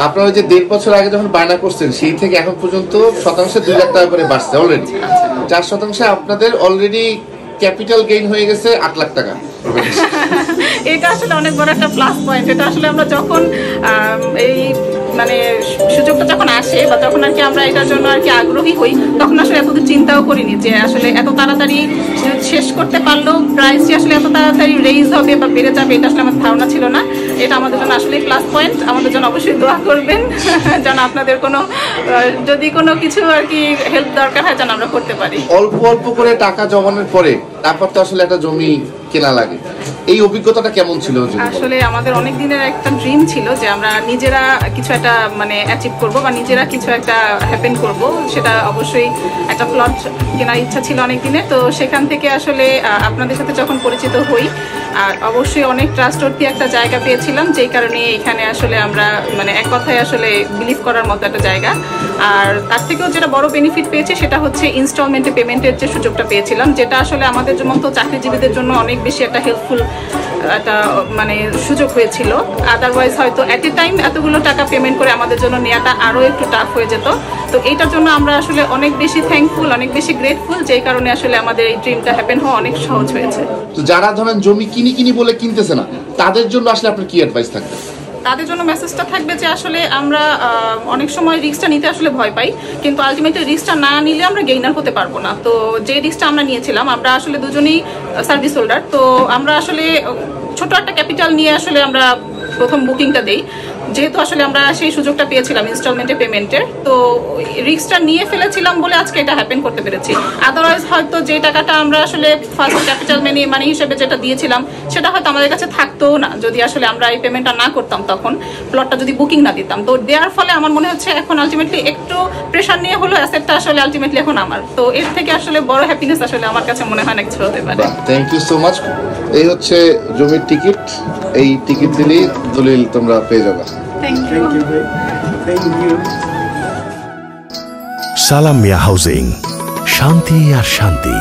আপনারা যে 1.5 বছর আগে যখন বায়না করছেন সেই থেকে এখন পর্যন্ত শতাংশে 2 লাখ টাকা করে বাড়ছে অলরেডি। 4% আপনাদের অলরেডি ক্যাপিটাল গেইন হয়ে গেছে 8 লাখ টাকা। এটা আসলে অনেক বড় একটা প্লাস পয়েন্ট। এটা আসলে আমরা যখন এই মানে সুযোগটা যখন আসে বা যখন আর কি আমরা এটার জন্য আর কি আগ্রহী হই, তখন আসলে এতদূর চিন্তাও করিনি যে আসলে এত তাড়াতাড়ি শেষ করতে পারলেও প্রাইসটি আসলে এত তাড়াতাড়ি রেইজ হবে বা বেড়ে যাবে, এটা আসলে আমার ধারণা ছিল না। এটা আমাদের জন্য আসলে প্লাস পয়েন্ট। আমাদের জন্য অবশ্যই দোয়া করবেন যেন আপনাদের কোনো যদি কোনো কিছু আর কি হেল্প দরকার হয় যেন আমরা করতে পারি। অল্প অল্প করে টাকা জমানোর পরে তারপর তো আসলে একটা জমি কেনা লাগে, এই অভিজ্ঞতাটা কেমন ছিল? আসলে আমাদের অনেক দিনের একটা ড্রিম ছিল যে আমরা নিজেরা কিছু একটা মানে অ্যাচিভ করব বা নিজেরা কিছু একটা হ্যাপেন করব। সেটা অবশ্যই একটা প্লট কেনার ইচ্ছা ছিল অনেক দিনে। তো সেখান থেকে আসলে আপনাদের সাথে যখন পরিচিত হই, আর অবশ্যই অনেক ট্রাস্টওয়ার্থি একটা জায়গা পেয়েছিলাম, যেই কারণে এখানে আসলে আমরা মানে এক কথায় আসলে বিলিভ করার মতো একটা জায়গা। আর তার থেকেও যেটা বড় বেনিফিট পেয়েছি সেটা হচ্ছে ইনস্টলমেন্টে পেমেন্টের যে সুযোগটা পেয়েছিলাম, যেটা আসলে আমাদের মতো চাকরিজীবীদের জন্য অনেক বেশি একটা হেল্পফুল একটা মানে সুযোগ হয়েছিল। আদারওয়াইজ হয়তো অ্যাট এ টাইম এতগুলো টাকা পেমেন্ট করে আমাদের জন্য নেওয়াটা আরও একটু টাফ হয়ে যেত। তো এইটার জন্য আমরা আসলে অনেক বেশি থ্যাঙ্কফুল, অনেক বেশি গ্রেটফুল, যেই কারণে আসলে আমাদের এই ড্রিমটা হ্যাপেন হওয়া অনেক সহজ হয়েছে। তো যারা ধরেন জমি কিনি বলে কিনতেছে না, তাদের জন্য আসলে আপনার কি অ্যাডভাইস থাকবে? তাদের জন্য মেসেজটা থাকবে যে আসলে আমরা অনেক সময় রিস্কটা নিতে আসলে ভয় পাই, কিন্তু আলটিমেটলি রিস্কটা না নিলে আমরা গেইনার হতে পারবো না। তো যে রিস্কটা আমরা নিয়েছিলাম, আমরা আসলে দুজনেই সার্ভিস হোল্ডার, তো আমরা আসলে ছোট একটা ক্যাপিটাল নিয়ে আসলে আমরা প্রথম বুকিংটা দেই, যেহেতু আসলে আমরা সেই সুযোগটা পেয়েছিলাম ইনস্টলমেন্টে পেমেন্টের। তো রিস্কটা নিয়ে ফেলেছিলাম বলে আজকে এটা হ্যাপেন করতে পেরেছি। আদারওয়াইজ হয়তো যে টাকাটা আমরা আসলে ফার্স্ট ক্যাপিটাল মানি হিসেবে যেটা দিয়েছিলাম, সেটা হয়তো আমাদের কাছে থাকতোও না যদি আসলে আমরা এই পেমেন্টটা না করতাম, তখন প্লটটা যদি বুকিং না দিতাম। তো দেওয়ার ফলে আমার মনে হচ্ছে এখন আলটিমেটলি একটু প্রেশার নিয়ে হলো অ্যাসেটটা আসলে আলটিমেটলি এখন আমার। তো এর থেকে আসলে বড় হ্যাপিনেস আসলে আমার কাছে মনে হয় না কিছু হতে পারে। Thank you so much. এই হচ্ছে জমির টিকিট, এই টিকিট দিলেই দলিল তোমরা পেয়ে যাবে। সালাম মিয়া হাউজিং, শান্তি আর শান্তি।